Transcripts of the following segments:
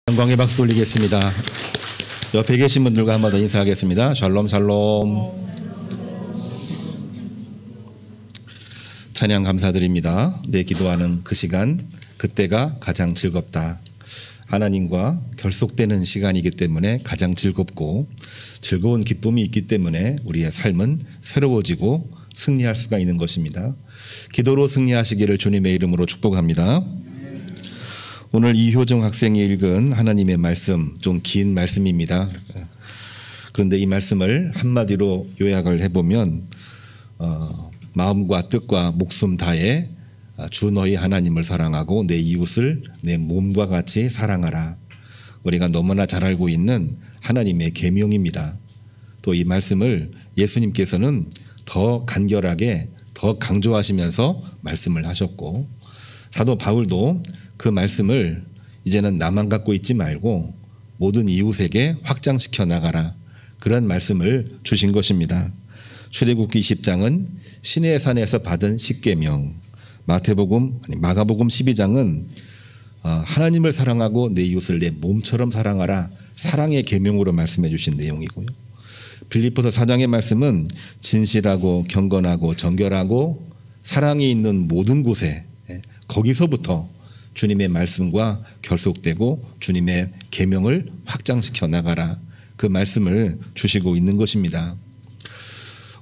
영광의 박수 돌리겠습니다. 옆에 계신 분들과 한 번 더 인사하겠습니다. 샬롬 샬롬. 찬양 감사드립니다. 내 기도하는 그 시간, 그때가 가장 즐겁다. 하나님과 결속되는 시간이기 때문에 가장 즐겁고 즐거운 기쁨이 있기 때문에 우리의 삶은 새로워지고 승리할 수가 있는 것입니다. 기도로 승리하시기를 주님의 이름으로 축복합니다. 오늘 이효정 학생이 읽은 하나님의 말씀, 좀 긴 말씀입니다. 그런데 이 말씀을 한마디로 요약을 해보면 마음과 뜻과 목숨 다해 주 너희 하나님을 사랑하고 내 이웃을 내 몸과 같이 사랑하라. 우리가 너무나 잘 알고 있는 하나님의 계명입니다. 또 이 말씀을 예수님께서는 더 간결하게 더 강조하시면서 말씀을 하셨고, 사도 바울도 그 말씀을 이제는 나만 갖고 있지 말고 모든 이웃에게 확장시켜 나가라, 그런 말씀을 주신 것입니다. 출애굽기 20장은 시내의 산에서 받은 십계명, 마가복음 12장은 하나님을 사랑하고 내 이웃을 내 몸처럼 사랑하라, 사랑의 계명으로 말씀해 주신 내용이고요. 빌립보서 4장의 말씀은 진실하고 경건하고 정결하고 사랑이 있는 모든 곳에, 거기서부터 주님의 말씀과 결속되고 주님의 계명을 확장시켜 나가라, 그 말씀을 주시고 있는 것입니다.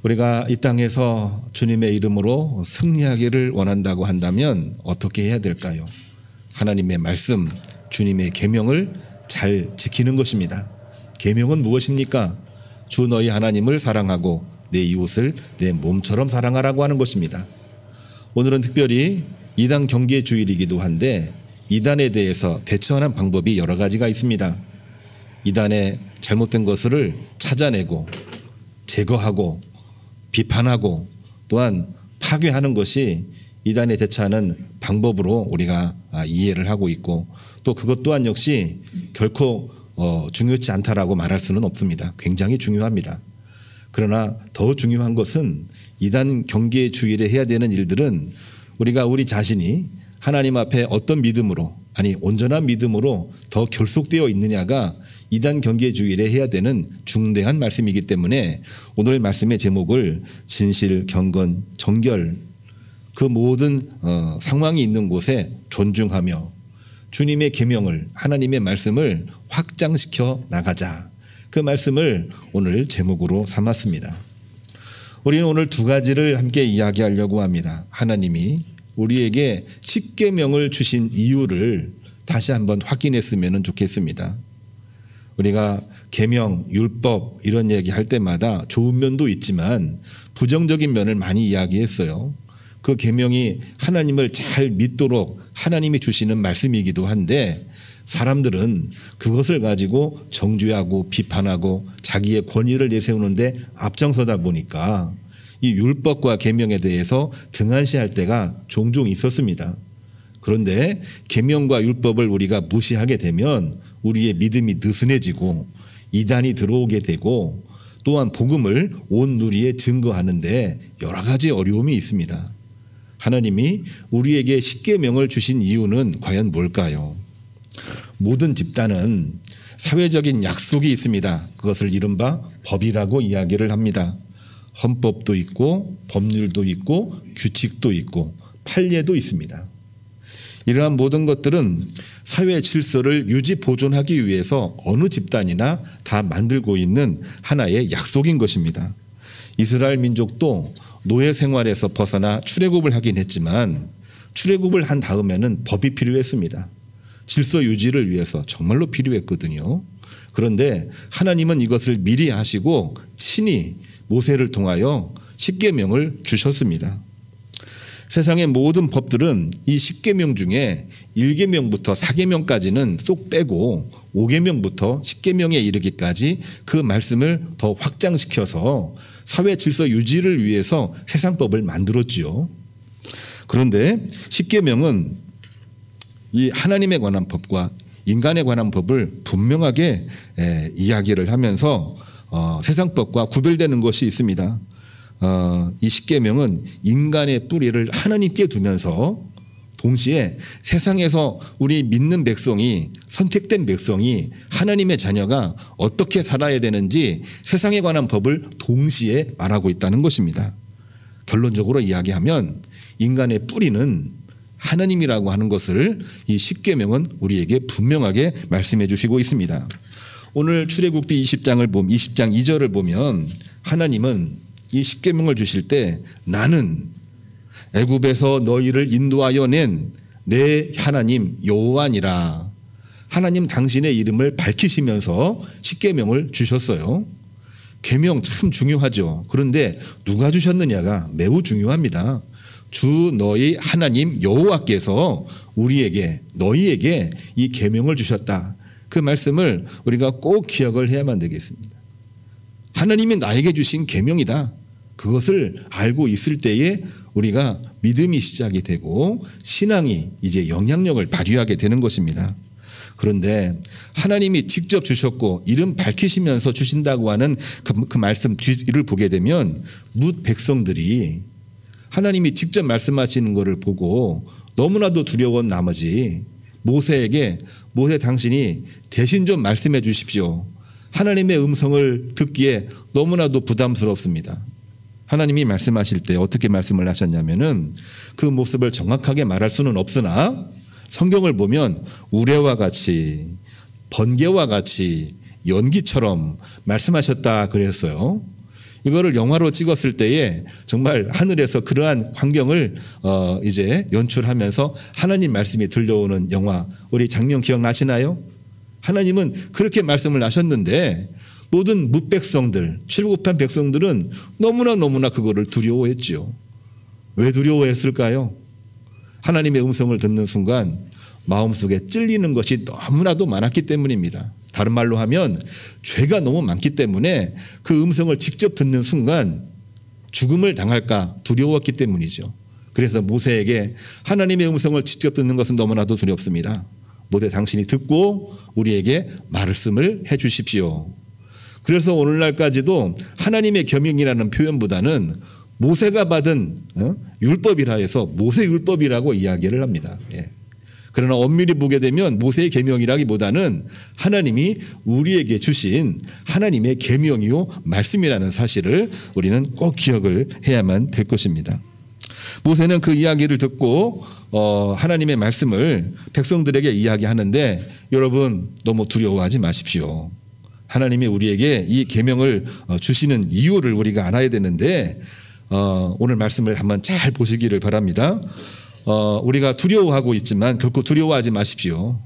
우리가 이 땅에서 주님의 이름으로 승리하기를 원한다고 한다면 어떻게 해야 될까요? 하나님의 말씀, 주님의 계명을 잘 지키는 것입니다. 계명은 무엇입니까? 주 너희 하나님을 사랑하고 내 이웃을 내 몸처럼 사랑하라고 하는 것입니다. 오늘은 특별히 이단 경계 주일이기도 한데 이단에 대해서 대처하는 방법이 여러 가지가 있습니다. 이단의 잘못된 것을 찾아내고 제거하고 비판하고 또한 파괴하는 것이 이단에 대처하는 방법으로 우리가 이해를 하고 있고, 또 그것 또한 역시 결코 중요치 않다라고 말할 수는 없습니다. 굉장히 중요합니다. 그러나 더 중요한 것은 이단 경계 주일에 해야 되는 일들은 우리가 우리 자신이 하나님 앞에 어떤 믿음으로, 아니 온전한 믿음으로 더 결속되어 있느냐가 이단 경계 주일에 해야 되는 중대한 말씀이기 때문에 오늘 말씀의 제목을 진실, 경건, 정결, 그 모든 상황이 있는 곳에 존중하며 주님의 계명을, 하나님의 말씀을 확장시켜 나가자, 그 말씀을 오늘 제목으로 삼았습니다. 우리는 오늘 두 가지를 함께 이야기하려고 합니다. 하나님이 우리에게 십계명을 주신 이유를 다시 한번 확인했으면 좋겠습니다. 우리가 계명, 율법 이런 얘기할 때마다 좋은 면도 있지만 부정적인 면을 많이 이야기했어요. 그 계명이 하나님을 잘 믿도록 하나님이 주시는 말씀이기도 한데 사람들은 그것을 가지고 정죄하고 비판하고 자기의 권위를 내세우는데 앞장서다 보니까 이 율법과 계명에 대해서 등한시할 때가 종종 있었습니다. 그런데 계명과 율법을 우리가 무시하게 되면 우리의 믿음이 느슨해지고 이단이 들어오게 되고, 또한 복음을 온 누리에 증거하는데 여러 가지 어려움이 있습니다. 하나님이 우리에게 십계명을 주신 이유는 과연 뭘까요? 모든 집단은 사회적인 약속이 있습니다. 그것을 이른바 법이라고 이야기를 합니다. 헌법도 있고 법률도 있고 규칙도 있고 판례도 있습니다. 이러한 모든 것들은 사회 질서를 유지 보존하기 위해서 어느 집단이나 다 만들고 있는 하나의 약속인 것입니다. 이스라엘 민족도 노예 생활에서 벗어나 출애굽을 하긴 했지만 출애굽을 한 다음에는 법이 필요했습니다. 질서 유지를 위해서 정말로 필요했거든요. 그런데 하나님은 이것을 미리 하시고 친히 모세를 통하여 십계명을 주셨습니다. 세상의 모든 법들은 이 십계명 중에 1계명부터 4계명까지는 쏙 빼고 5계명부터 10계명에 이르기까지 그 말씀을 더 확장시켜서 사회 질서 유지를 위해서 세상법을 만들었지요. 그런데 십계명은 이 하나님에 관한 법과 인간에 관한 법을 분명하게 이야기를 하면서 세상법과 구별되는 것이 있습니다. 이 십계명은 인간의 뿌리를 하나님께 두면서 동시에 세상에서 우리 믿는 백성이, 선택된 백성이, 하나님의 자녀가 어떻게 살아야 되는지 세상에 관한 법을 동시에 말하고 있다는 것입니다. 결론적으로 이야기하면 인간의 뿌리는 하나님이라고 하는 것을 이 십계명은 우리에게 분명하게 말씀해 주시고 있습니다. 오늘 출애굽기 20장 2절을 보면 하나님은 이 십계명을 주실 때 나는 애굽에서 너희를 인도하여 낸 내 하나님 여호와니라. 하나님 당신의 이름을 밝히시면서 십계명을 주셨어요. 계명 참 중요하죠. 그런데 누가 주셨느냐가 매우 중요합니다. 주 너희 하나님 여호와께서 우리에게, 너희에게 이 계명을 주셨다. 그 말씀을 우리가 꼭 기억을 해야만 되겠습니다. 하나님이 나에게 주신 계명이다. 그것을 알고 있을 때에 우리가 믿음이 시작이 되고 신앙이 이제 영향력을 발휘하게 되는 것입니다. 그런데 하나님이 직접 주셨고 이름 밝히시면서 주신다고 하는 그 말씀 뒤를 보게 되면 뭇 백성들이 하나님이 직접 말씀하시는 것을 보고 너무나도 두려운 나머지 모세에게 모세 당신이 대신 좀 말씀해 주십시오. 하나님의 음성을 듣기에 너무나도 부담스럽습니다. 하나님이 말씀하실 때 어떻게 말씀을 하셨냐면은 그 모습을 정확하게 말할 수는 없으나 성경을 보면 우레와 같이 번개와 같이 연기처럼 말씀하셨다 그랬어요. 이거를 영화로 찍었을 때에 정말 하늘에서 그러한 광경을 이제 연출하면서 하나님 말씀이 들려오는 영화, 우리 장면 기억나시나요? 하나님은 그렇게 말씀을 하셨는데 모든 뭇백성들, 출애굽한 백성들은 너무나 그거를 두려워했지요. 왜 두려워했을까요? 하나님의 음성을 듣는 순간 마음속에 찔리는 것이 너무나도 많았기 때문입니다. 다른 말로 하면 죄가 너무 많기 때문에 그 음성을 직접 듣는 순간 죽음을 당할까 두려웠기 때문이죠. 그래서 모세에게 하나님의 음성을 직접 듣는 것은 너무나도 두렵습니다. 모세 당신이 듣고 우리에게 말씀을 해 주십시오. 그래서 오늘날까지도 하나님의 계명이라는 표현보다는 모세가 받은 율법이라 해서 모세 율법이라고 이야기를 합니다. 예. 그러나 엄밀히 보게 되면 모세의 계명이라기보다는 하나님이 우리에게 주신 하나님의 계명이요 말씀이라는 사실을 우리는 꼭 기억을 해야만 될 것입니다. 모세는 그 이야기를 듣고 하나님의 말씀을 백성들에게 이야기하는데 여러분 너무 두려워하지 마십시오. 하나님이 우리에게 이 계명을 주시는 이유를 우리가 알아야 되는데 오늘 말씀을 한번 잘 보시기를 바랍니다. 우리가 두려워하고 있지만 결코 두려워하지 마십시오.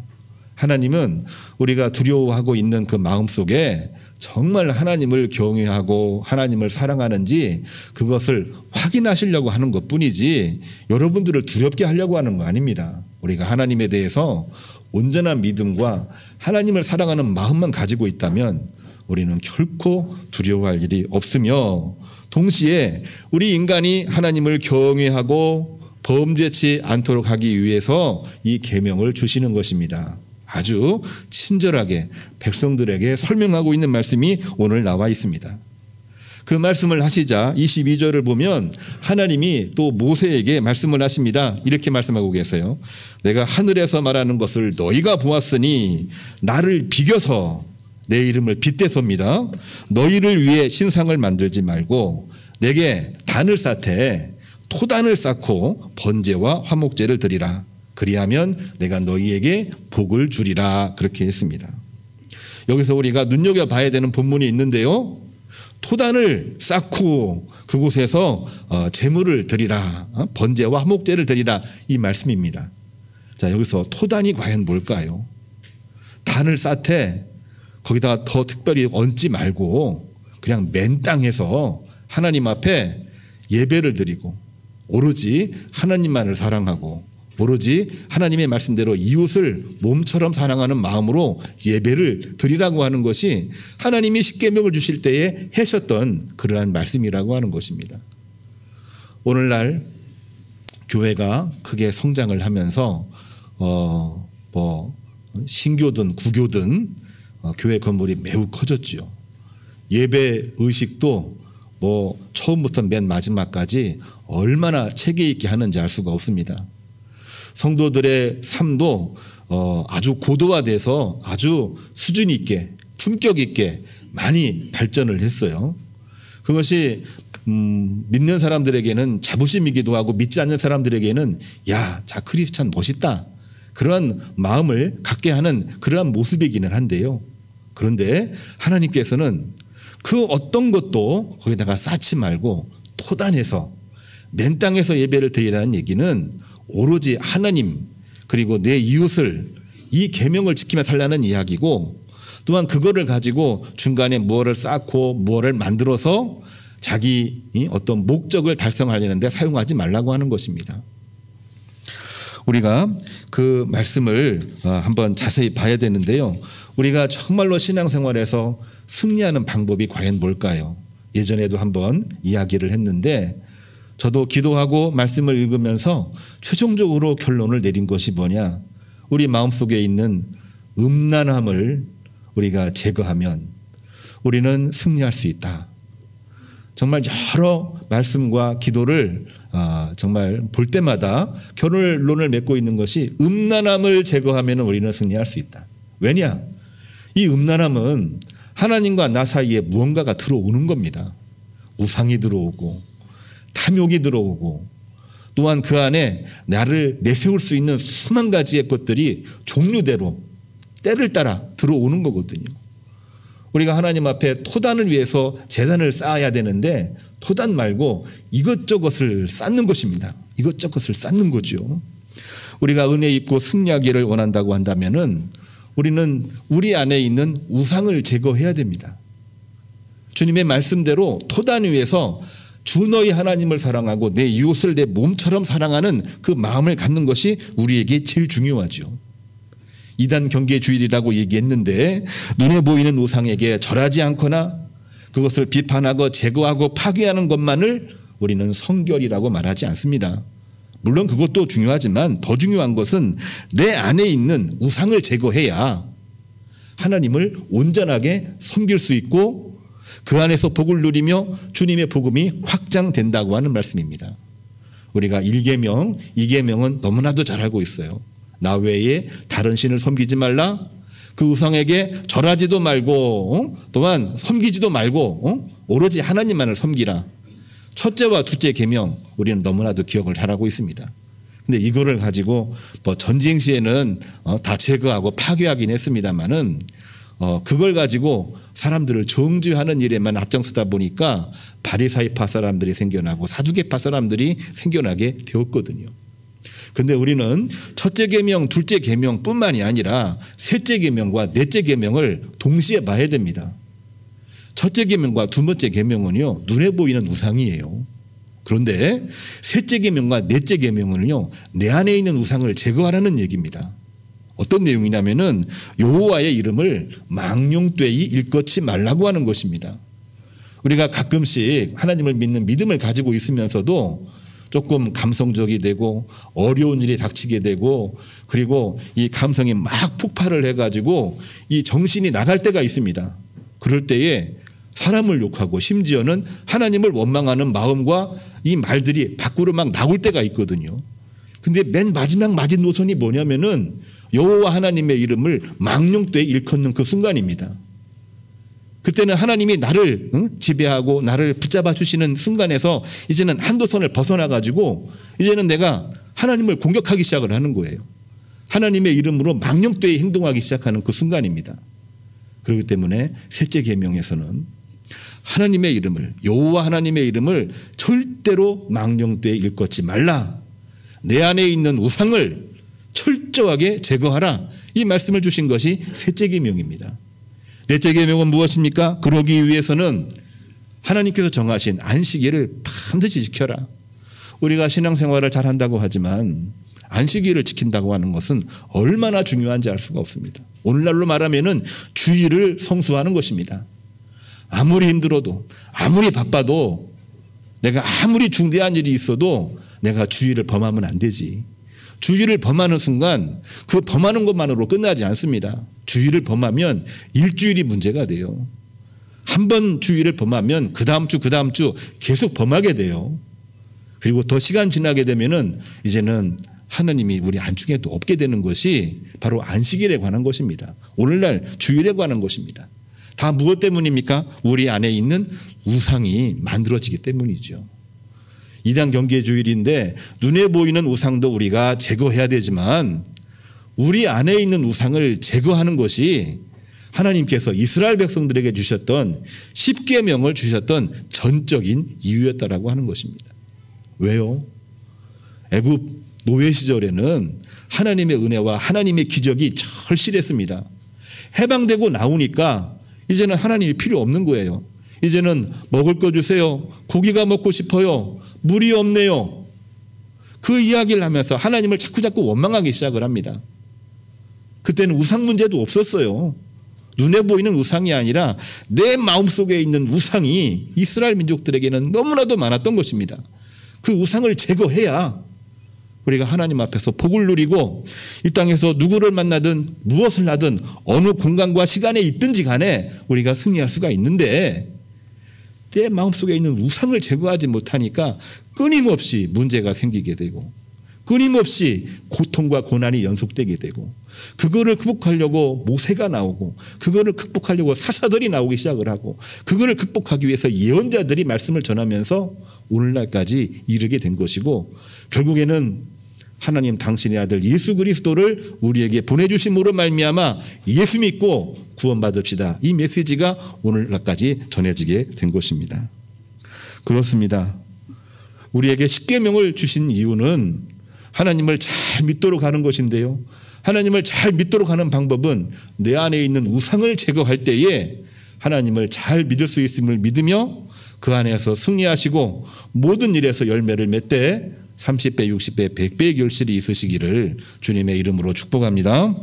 하나님은 우리가 두려워하고 있는 그 마음 속에 정말 하나님을 경외하고 하나님을 사랑하는지 그것을 확인하시려고 하는 것뿐이지 여러분들을 두렵게 하려고 하는 거 아닙니다. 우리가 하나님에 대해서 온전한 믿음과 하나님을 사랑하는 마음만 가지고 있다면 우리는 결코 두려워할 일이 없으며 동시에 우리 인간이 하나님을 경외하고 범죄치 않도록 하기 위해서 이 계명을 주시는 것입니다. 아주 친절하게 백성들에게 설명하고 있는 말씀이 오늘 나와 있습니다. 그 말씀을 하시자 22절을 보면 하나님이 또 모세에게 말씀을 하십니다. 이렇게 말씀하고 계세요. 내가 하늘에서 말하는 것을 너희가 보았으니 나를 비겨서 내 이름을 빗대섭니다. 너희를 위해 신상을 만들지 말고 내게 단을 쌓되 토단을 쌓고 번제와 화목제를 드리라. 그리하면 내가 너희에게 복을 주리라. 그렇게 했습니다. 여기서 우리가 눈여겨봐야 되는 본문이 있는데요. 토단을 쌓고 그곳에서 제물을 드리라. 번제와 화목제를 드리라. 이 말씀입니다. 자, 여기서 토단이 과연 뭘까요? 단을 쌓되 거기다가 더 특별히 얹지 말고 그냥 맨 땅에서 하나님 앞에 예배를 드리고 오로지 하나님만을 사랑하고 오로지 하나님의 말씀대로 이웃을 몸처럼 사랑하는 마음으로 예배를 드리라고 하는 것이 하나님이 십계명을 주실 때에 하셨던 그러한 말씀이라고 하는 것입니다. 오늘날 교회가 크게 성장을 하면서 신교든 구교든 교회 건물이 매우 커졌지요. 예배 의식도 처음부터 맨 마지막까지 얼마나 체계 있게 하는지 알 수가 없습니다. 성도들의 삶도 아주 고도화돼서 아주 수준 있게 품격 있게 많이 발전을 했어요. 그것이 믿는 사람들에게는 자부심이기도 하고 믿지 않는 사람들에게는 야, 자 크리스찬 멋있다. 그런 마음을 갖게 하는 그러한 모습이기는 한데요. 그런데 하나님께서는 그 어떤 것도 거기다가 쌓지 말고 토단해서 맨 땅에서 예배를 드리라는 얘기는 오로지 하나님 그리고 내 이웃을 이 계명을 지키며 살라는 이야기고 또한 그거를 가지고 중간에 무엇을 쌓고 무엇을 만들어서 자기 어떤 목적을 달성하려는데 사용하지 말라고 하는 것입니다. 우리가 그 말씀을 한번 자세히 봐야 되는데요. 우리가 정말로 신앙생활에서 승리하는 방법이 과연 뭘까요? 예전에도 한번 이야기를 했는데 저도 기도하고 말씀을 읽으면서 최종적으로 결론을 내린 것이 뭐냐? 우리 마음속에 있는 음란함을 우리가 제거하면 우리는 승리할 수 있다. 정말 여러 말씀과 기도를 정말 볼 때마다 결론을 맺고 있는 것이 음란함을 제거하면 우리는 승리할 수 있다. 왜냐? 이 음란함은 하나님과 나 사이에 무언가가 들어오는 겁니다. 우상이 들어오고 탐욕이 들어오고 또한 그 안에 나를 내세울 수 있는 수만 가지의 것들이 종류대로 때를 따라 들어오는 거거든요. 우리가 하나님 앞에 토단을 위해서 제단을 쌓아야 되는데 토단 말고 이것저것을 쌓는 것입니다. 이것저것을 쌓는 거죠. 우리가 은혜 입고 승리하기를 원한다고 한다면은 우리는 우리 안에 있는 우상을 제거해야 됩니다. 주님의 말씀대로 토단 위에서 주 너희 하나님을 사랑하고 내 이웃을 내 몸처럼 사랑하는 그 마음을 갖는 것이 우리에게 제일 중요하죠. 이단 경계주의라고 얘기했는데 눈에 보이는 우상에게 절하지 않거나 그것을 비판하고 제거하고 파괴하는 것만을 우리는 성결이라고 말하지 않습니다. 물론 그것도 중요하지만 더 중요한 것은 내 안에 있는 우상을 제거해야 하나님을 온전하게 섬길 수 있고 그 안에서 복을 누리며 주님의 복음이 확장된다고 하는 말씀입니다. 우리가 1계명, 2계명은 너무나도 잘 알고 있어요. 나 외에 다른 신을 섬기지 말라. 그 우상에게 절하지도 말고 또한 섬기지도 말고 오로지 하나님만을 섬기라. 첫째와 둘째 계명 우리는 너무나도 기억을 잘하고 있습니다. 근데 이거를 가지고 뭐 전쟁 시에는 다 제거하고 파괴하긴 했습니다만은 그걸 가지고 사람들을 정죄하는 일에만 앞장서다 보니까 바리사이파 사람들이 생겨나고 사두개파 사람들이 생겨나게 되었거든요. 근데 우리는 첫째 계명, 둘째 계명뿐만이 아니라 셋째 계명과 넷째 계명을 동시에 봐야 됩니다. 첫째 계명과 두 번째 계명은요 눈에 보이는 우상이에요. 그런데 셋째 계명과 넷째 계명은요 내 안에 있는 우상을 제거하라는 얘기입니다. 어떤 내용이냐면은 여호와의 이름을 망령되이 일컫지 말라고 하는 것입니다. 우리가 가끔씩 하나님을 믿는 믿음을 가지고 있으면서도 조금 감성적이 되고 어려운 일이 닥치게 되고 그리고 이 감성이 막 폭발을 해가지고 이 정신이 나갈 때가 있습니다. 그럴 때에 사람을 욕하고 심지어는 하나님을 원망하는 마음과 이 말들이 밖으로 막 나올 때가 있거든요. 근데 맨 마지막 마지노선이 뭐냐면은 여호와 하나님의 이름을 망령되이 일컫는 그 순간입니다. 그때는 하나님이 나를 지배하고 나를 붙잡아 주시는 순간에서 이제는 한도선을 벗어나 가지고 이제는 내가 하나님을 공격하기 시작을 하는 거예요. 하나님의 이름으로 망령되이 행동하기 시작하는 그 순간입니다. 그렇기 때문에 셋째 계명에서는 하나님의 이름을 여호와 하나님의 이름을 절대로 망령되이 일컫지 말라. 내 안에 있는 우상을 철저하게 제거하라. 이 말씀을 주신 것이 셋째 계명입니다. 넷째 계명은 무엇입니까? 그러기 위해서는 하나님께서 정하신 안식일을 반드시 지켜라. 우리가 신앙생활을 잘한다고 하지만 안식일을 지킨다고 하는 것은 얼마나 중요한지 알 수가 없습니다. 오늘날로 말하면은 주일을 성수하는 것입니다. 아무리 힘들어도 아무리 바빠도 내가 아무리 중대한 일이 있어도 내가 주일을 범하면 안 되지. 주일을 범하는 순간 그 범하는 것만으로 끝나지 않습니다. 주일을 범하면 일주일이 문제가 돼요. 한 번 주일을 범하면 그 다음 주 계속 범하게 돼요. 그리고 더 시간 지나게 되면은 이제는 하나님이 우리 안중에도 없게 되는 것이 바로 안식일에 관한 것입니다. 오늘날 주일에 관한 것입니다. 다 무엇 때문입니까? 우리 안에 있는 우상이 만들어지기 때문이죠. 이단 경계주일인데 눈에 보이는 우상도 우리가 제거해야 되지만 우리 안에 있는 우상을 제거하는 것이 하나님께서 이스라엘 백성들에게 주셨던 10계명을 주셨던 전적인 이유였다라고 하는 것입니다. 왜요? 애굽 노예 시절에는 하나님의 은혜와 하나님의 기적이 절실했습니다. 해방되고 나오니까 이제는 하나님이 필요 없는 거예요. 이제는 먹을 거 주세요. 고기가 먹고 싶어요. 물이 없네요. 그 이야기를 하면서 하나님을 자꾸 원망하기 시작을 합니다. 그때는 우상 문제도 없었어요. 눈에 보이는 우상이 아니라 내 마음속에 있는 우상이 이스라엘 민족들에게는 너무나도 많았던 것입니다. 그 우상을 제거해야 우리가 하나님 앞에서 복을 누리고 이 땅에서 누구를 만나든 무엇을 하든 어느 공간과 시간에 있든지 간에 우리가 승리할 수가 있는데 내 마음속에 있는 우상을 제거하지 못하니까 끊임없이 문제가 생기게 되고 끊임없이 고통과 고난이 연속되게 되고 그거를 극복하려고 모세가 나오고 그거를 극복하려고 사사들이 나오기 시작을 하고 그거를 극복하기 위해서 예언자들이 말씀을 전하면서 오늘날까지 이르게 된 것이고 결국에는 하나님 당신의 아들 예수 그리스도를 우리에게 보내주심으로 말미암아 예수 믿고 구원받읍시다. 이 메시지가 오늘날까지 전해지게 된 것입니다. 그렇습니다. 우리에게 십계명을 주신 이유는 하나님을 잘 믿도록 하는 것인데요. 하나님을 잘 믿도록 하는 방법은 내 안에 있는 우상을 제거할 때에 하나님을 잘 믿을 수 있음을 믿으며 그 안에서 승리하시고 모든 일에서 열매를 맺되 30배, 60배, 100배의 결실이 있으시기를 주님의 이름으로 축복합니다.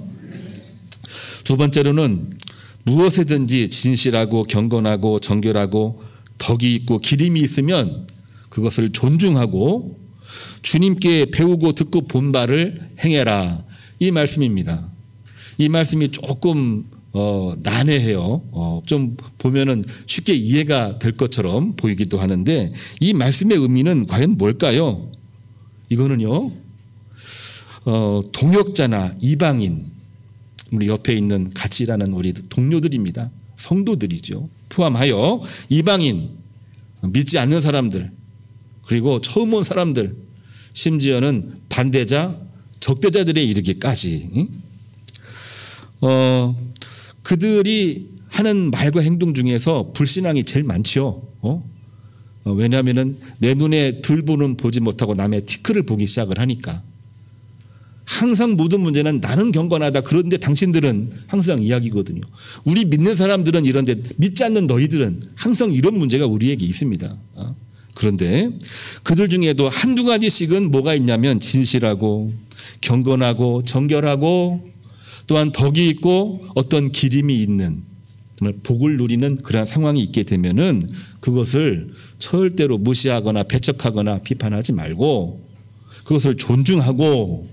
두 번째로는 무엇에든지 진실하고 경건하고 정결하고 덕이 있고 기림이 있으면 그것을 존중하고 주님께 배우고 듣고 본 바를 행해라. 이 말씀입니다. 이 말씀이 조금 난해해요. 좀 보면은 쉽게 이해가 될 것처럼 보이기도 하는데 이 말씀의 의미는 과연 뭘까요? 이거는요, 동역자나 이방인, 우리 옆에 있는 같이 일하는 우리 동료들입니다. 성도들이죠. 포함하여 이방인, 믿지 않는 사람들, 그리고 처음 온 사람들, 심지어는 반대자, 적대자들에 이르기까지 그들이 하는 말과 행동 중에서 불신앙이 제일 많죠. 왜냐하면 내 눈에 들보는 보지 못하고 남의 티끌을 보기 시작을 하니까 항상 모든 문제는 나는 경건하다. 그런데 당신들은 항상 이야기거든요. 우리 믿는 사람들은 이런데 믿지 않는 너희들은 항상 이런 문제가 우리에게 있습니다. 그런데 그들 중에도 한두 가지씩은 뭐가 있냐면 진실하고 경건하고 정결하고 또한 덕이 있고 어떤 기림이 있는 정말 복을 누리는 그런 상황이 있게 되면은 그것을 절대로 무시하거나 배척하거나 비판하지 말고 그것을 존중하고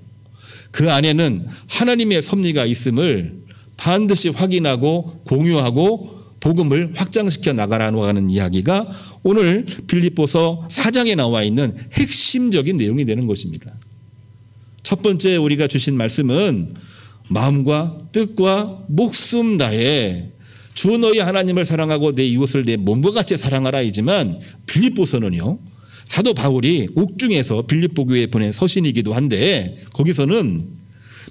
그 안에는 하나님의 섭리가 있음을 반드시 확인하고 공유하고 복음을 확장시켜 나가라고 하는 이야기가 오늘 빌립보서 4장에 나와 있는 핵심적인 내용이 되는 것입니다. 첫 번째 우리가 주신 말씀은 마음과 뜻과 목숨 다해 주 너희 하나님을 사랑하고 내 이웃을 내 몸과 같이 사랑하라 이지만 빌립보서는요, 사도 바울이 옥중에서 빌립보 교회에 보낸 서신이기도 한데 거기서는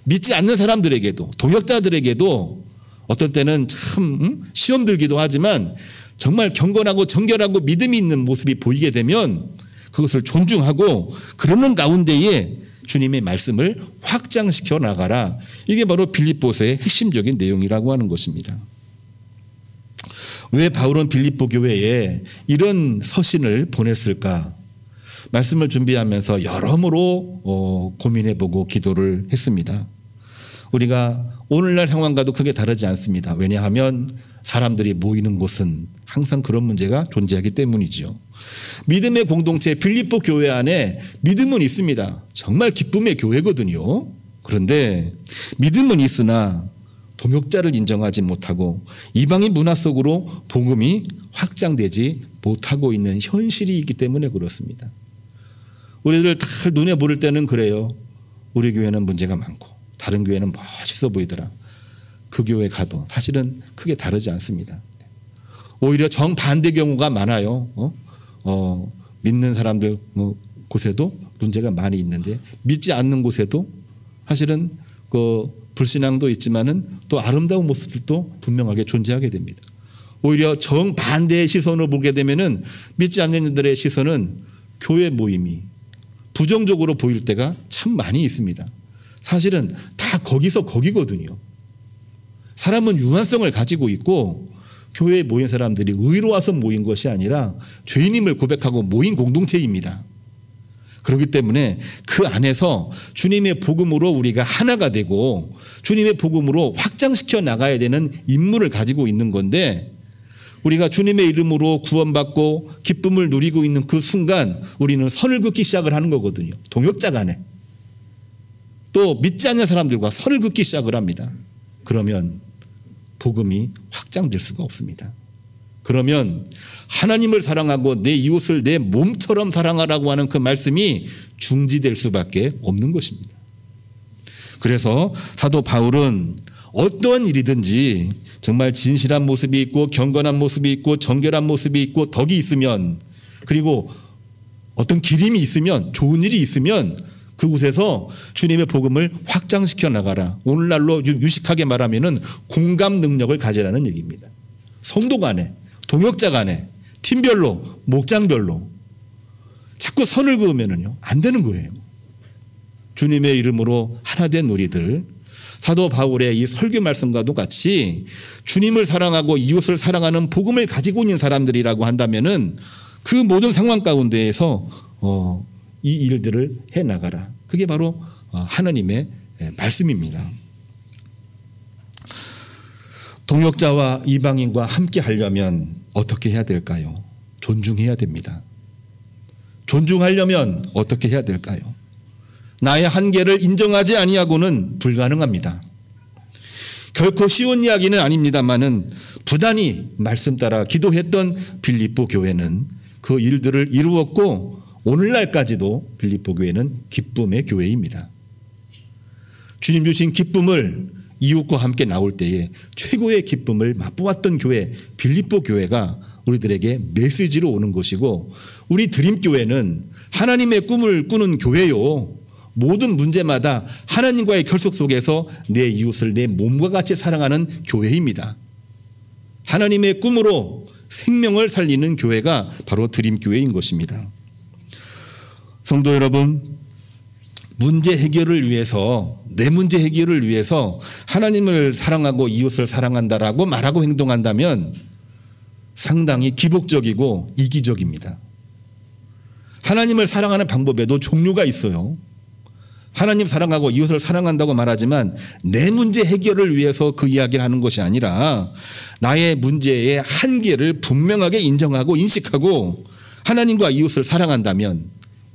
믿지 않는 사람들에게도 동역자들에게도 어떤 때는 참 시험 들기도 하지만 정말 경건하고 정결하고 믿음이 있는 모습이 보이게 되면 그것을 존중하고 그러는 가운데에 주님의 말씀을 확장시켜 나가라. 이게 바로 빌립보서의 핵심적인 내용이라고 하는 것입니다. 왜 바울은 빌립보 교회에 이런 서신을 보냈을까? 말씀을 준비하면서 여러모로 고민해보고 기도를 했습니다. 우리가 오늘날 상황과도 크게 다르지 않습니다. 왜냐하면 사람들이 모이는 곳은 항상 그런 문제가 존재하기 때문이죠. 믿음의 공동체 빌립보 교회 안에 믿음은 있습니다. 정말 기쁨의 교회거든요. 그런데 믿음은 있으나 동역자를 인정하지 못하고 이방인 문화 속으로 복음이 확장되지 못하고 있는 현실이 있기 때문에 그렇습니다. 우리들 다 눈에 보일 때는 그래요. 우리 교회는 문제가 많고 다른 교회는 멋있어 보이더라. 그 교회 가도 사실은 크게 다르지 않습니다. 오히려 정반대 경우가 많아요. 믿는 사람들 곳에도 문제가 많이 있는데 믿지 않는 곳에도 사실은 그 불신앙도 있지만은 또 아름다운 모습들도 분명하게 존재하게 됩니다. 오히려 정반대의 시선으로 보게 되면은 믿지 않는 이들의 시선은 교회 모임이 부정적으로 보일 때가 참 많이 있습니다. 사실은 다 거기서 거기거든요. 사람은 유한성을 가지고 있고 교회에 모인 사람들이 의로 와서 모인 것이 아니라 죄인임을 고백하고 모인 공동체입니다. 그렇기 때문에 그 안에서 주님의 복음으로 우리가 하나가 되고 주님의 복음으로 확장시켜 나가야 되는 임무를 가지고 있는 건데, 우리가 주님의 이름으로 구원받고 기쁨을 누리고 있는 그 순간 우리는 선을 긋기 시작을 하는 거거든요. 동역자 간에. 또 믿지 않는 사람들과 선을 긋기 시작을 합니다. 그러면 복음이 확장될 수가 없습니다. 그러면 하나님을 사랑하고 내 이웃을 내 몸처럼 사랑하라고 하는 그 말씀이 중지될 수밖에 없는 것입니다. 그래서 사도 바울은 어떠한 일이든지 정말 진실한 모습이 있고 경건한 모습이 있고 정결한 모습이 있고 덕이 있으면, 그리고 어떤 기림이 있으면, 좋은 일이 있으면 그곳에서 주님의 복음을 확장시켜 나가라. 오늘날로 유식하게 말하면은 공감 능력을 가지라는 얘기입니다. 성도 간에, 동역자 간에, 팀별로, 목장별로 자꾸 선을 그으면은요 안 되는 거예요. 주님의 이름으로 하나된 우리들, 사도 바울의 이 설교 말씀과도 같이 주님을 사랑하고 이웃을 사랑하는 복음을 가지고 있는 사람들이라고 한다면은 그 모든 상황 가운데에서 이 일들을 해 나가라. 그게 바로 하나님의 말씀입니다. 동역자와 이방인과 함께 하려면 어떻게 해야 될까요? 존중해야 됩니다. 존중하려면 어떻게 해야 될까요? 나의 한계를 인정하지 아니하고는 불가능합니다. 결코 쉬운 이야기는 아닙니다만은 부단히 말씀 따라 기도했던 빌립보 교회는 그 일들을 이루었고 오늘날까지도 빌립보 교회는 기쁨의 교회입니다. 주님 주신 기쁨을 이웃과 함께 나올 때에 최고의 기쁨을 맛보았던 교회 빌립보 교회가 우리들에게 메시지로 오는 것이고, 우리 드림교회는 하나님의 꿈을 꾸는 교회요, 모든 문제마다 하나님과의 결속 속에서 내 이웃을 내 몸과 같이 사랑하는 교회입니다. 하나님의 꿈으로 생명을 살리는 교회가 바로 드림교회인 것입니다. 성도 여러분, 문제 해결을 위해서, 내 문제 해결을 위해서 하나님을 사랑하고 이웃을 사랑한다라고 말하고 행동한다면 상당히 기복적이고 이기적입니다. 하나님을 사랑하는 방법에도 종류가 있어요. 하나님 사랑하고 이웃을 사랑한다고 말하지만 내 문제 해결을 위해서 그 이야기를 하는 것이 아니라 나의 문제의 한계를 분명하게 인정하고 인식하고 하나님과 이웃을 사랑한다면,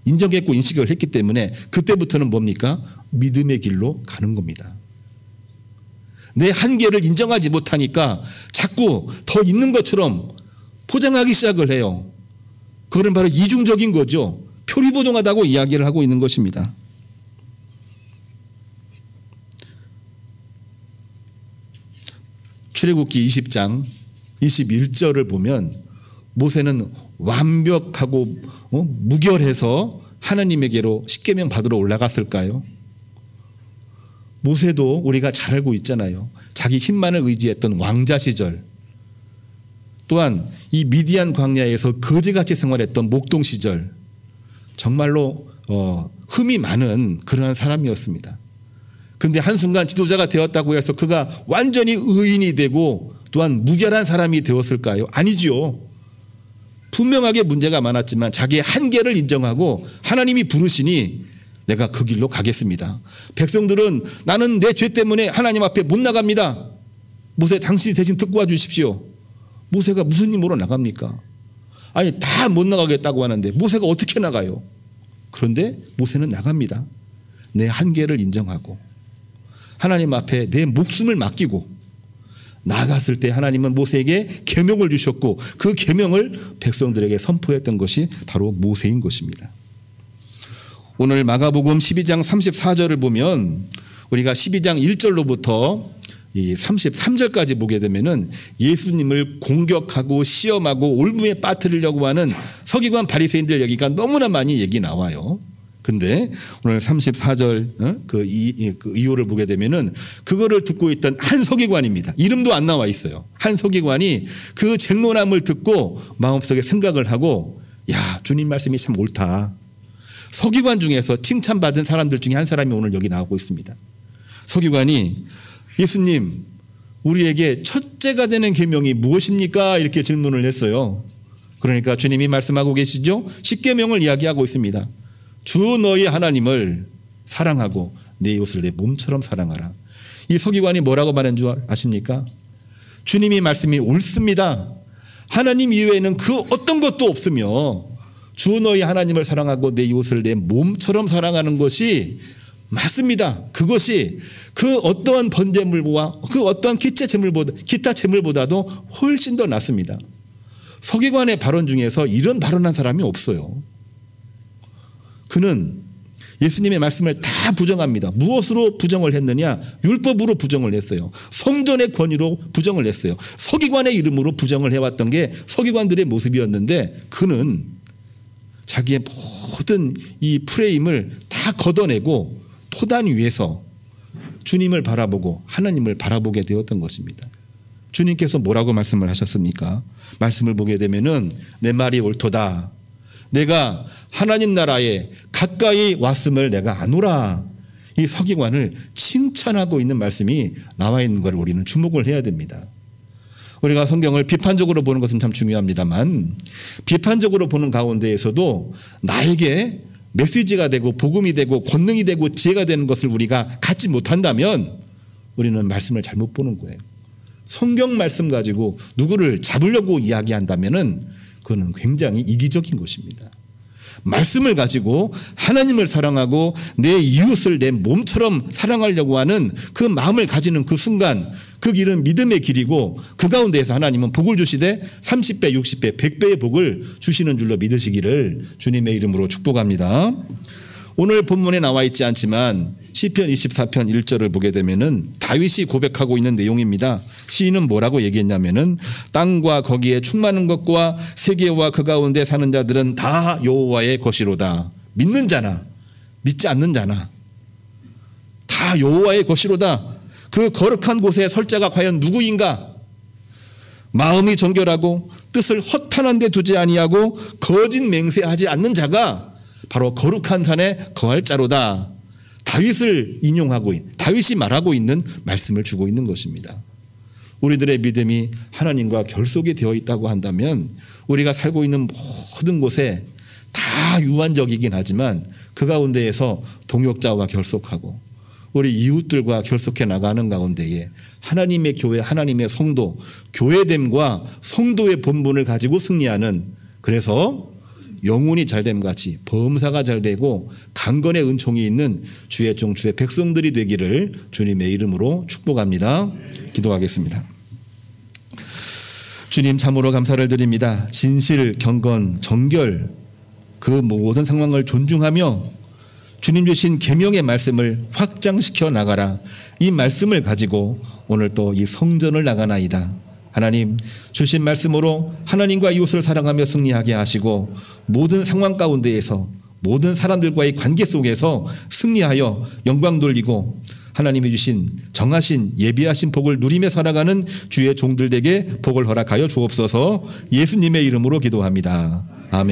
인정했고 인식을 했기 때문에 그때부터는 뭡니까? 믿음의 길로 가는 겁니다. 내 한계를 인정하지 못하니까 자꾸 더 있는 것처럼 포장하기 시작을 해요. 그거는 바로 이중적인 거죠. 표리부동하다고 이야기를 하고 있는 것입니다. 출애굽기 20장 21절을 보면 모세는 완벽하고 무결해서 하나님에게로 십계명 받으러 올라갔을까요? 모세도 우리가 잘 알고 있잖아요. 자기 힘만을 의지했던 왕자 시절, 또한 이 미디안 광야에서 거지같이 생활했던 목동 시절, 정말로 흠이 많은 그러한 사람이었습니다. 그런데 한순간 지도자가 되었다고 해서 그가 완전히 의인이 되고 또한 무결한 사람이 되었을까요? 아니죠. 분명하게 문제가 많았지만 자기의 한계를 인정하고 하나님이 부르시니 내가 그 길로 가겠습니다. 백성들은 나는 내 죄 때문에 하나님 앞에 못 나갑니다. 모세, 당신이 대신 듣고 와주십시오. 모세가 무슨 힘으로 나갑니까? 아니, 다 못 나가겠다고 하는데 모세가 어떻게 나가요? 그런데 모세는 나갑니다. 내 한계를 인정하고 하나님 앞에 내 목숨을 맡기고 나갔을 때 하나님은 모세에게 계명을 주셨고 그 계명을 백성들에게 선포했던 것이 바로 모세인 것입니다. 오늘 마가복음 12장 34절을 보면 우리가 12장 1절로부터 이 33절까지 보게 되면은 예수님을 공격하고 시험하고 올무에 빠뜨리려고 하는 서기관 바리새인들 얘기가 너무나 많이 얘기 나와요. 근데 오늘 34절 그 이유를 보게 되면은 그거를 듣고 있던 한 서기관입니다. 이름도 안 나와 있어요. 한 서기관이 그 쟁론함을 듣고 마음속에 생각을 하고, 야, 주님 말씀이 참 옳다. 서기관 중에서 칭찬받은 사람들 중에 한 사람이 오늘 여기 나오고 있습니다. 서기관이 예수님, 우리에게 첫째가 되는 계명이 무엇입니까? 이렇게 질문을 했어요. 그러니까 주님이 말씀하고 계시죠? 10계명을 이야기하고 있습니다. 주 너희 하나님을 사랑하고 내 이웃을 내 몸처럼 사랑하라. 이 서기관이 뭐라고 말한 줄 아십니까? 주님이 말씀이 옳습니다. 하나님 이외에는 그 어떤 것도 없으며 주 너희 하나님을 사랑하고 내 이웃을 내 몸처럼 사랑하는 것이 맞습니다. 그것이 그 어떠한 번제물과 그 어떠한 기타 제물보다도 훨씬 더 낫습니다. 서기관의 발언 중에서 이런 발언한 사람이 없어요. 그는 예수님의 말씀을 다 부정합니다. 무엇으로 부정을 했느냐? 율법으로 부정을 했어요. 성전의 권위로 부정을 했어요. 서기관의 이름으로 부정을 해왔던 게 서기관들의 모습이었는데, 그는 자기의 모든 이 프레임을 다 걷어내고 토단 위에서 주님을 바라보고 하나님을 바라보게 되었던 것입니다. 주님께서 뭐라고 말씀을 하셨습니까? 말씀을 보게 되면은 내 말이 옳도다. 내가 하나님 나라에 가까이 왔음을 내가 아노라. 이 서기관을 칭찬하고 있는 말씀이 나와 있는 걸 우리는 주목을 해야 됩니다. 우리가 성경을 비판적으로 보는 것은 참 중요합니다만, 비판적으로 보는 가운데에서도 나에게 메시지가 되고 복음이 되고 권능이 되고 지혜가 되는 것을 우리가 갖지 못한다면 우리는 말씀을 잘못 보는 거예요. 성경 말씀 가지고 누구를 잡으려고 이야기한다면은 그거는 굉장히 이기적인 것입니다. 말씀을 가지고 하나님을 사랑하고 내 이웃을 내 몸처럼 사랑하려고 하는 그 마음을 가지는 그 순간, 그 길은 믿음의 길이고 그 가운데에서 하나님은 복을 주시되 30배, 60배, 100배의 복을 주시는 줄로 믿으시기를 주님의 이름으로 축복합니다. 오늘 본문에 나와 있지 않지만 시편 24편 1절을 보게 되면은 다윗이 고백하고 있는 내용입니다. 시인은 뭐라고 얘기했냐면은 땅과 거기에 충만한 것과 세계와 그 가운데 사는 자들은 다 여호와의 것이로다. 믿는 자나 믿지 않는 자나 다 여호와의 것이로다. 그 거룩한 곳에 설 자가 과연 누구인가? 마음이 정결하고 뜻을 허탄한 데 두지 아니하고 거짓 맹세하지 않는 자가 바로 거룩한 산에 거할 자로다. 다윗을 인용하고 다윗이 말하고 있는 말씀을 주고 있는 것입니다. 우리들의 믿음이 하나님과 결속이 되어 있다고 한다면 우리가 살고 있는 모든 곳에 다 유한적이긴 하지만 그 가운데에서 동역자와 결속하고 우리 이웃들과 결속해 나가는 가운데에 하나님의 교회, 하나님의 성도, 교회됨과 성도의 본분을 가지고 승리하는, 그래서 영혼이 잘됨 같이 범사가 잘되고 강건의 은총이 있는 주의 종, 주의 백성들이 되기를 주님의 이름으로 축복합니다. 기도하겠습니다. 주님, 참으로 감사를 드립니다. 진실, 경건, 정결, 그 모든 상황을 존중하며 주님 주신 계명의 말씀을 확장시켜 나가라. 이 말씀을 가지고 오늘 또 이 성전을 나가나이다. 하나님 주신 말씀으로 하나님과 이웃을 사랑하며 승리하게 하시고 모든 상황 가운데에서 모든 사람들과의 관계 속에서 승리하여 영광 돌리고 하나님이 주신 정하신 예비하신 복을 누리며 살아가는 주의 종들에게 복을 허락하여 주옵소서. 예수님의 이름으로 기도합니다. 아멘.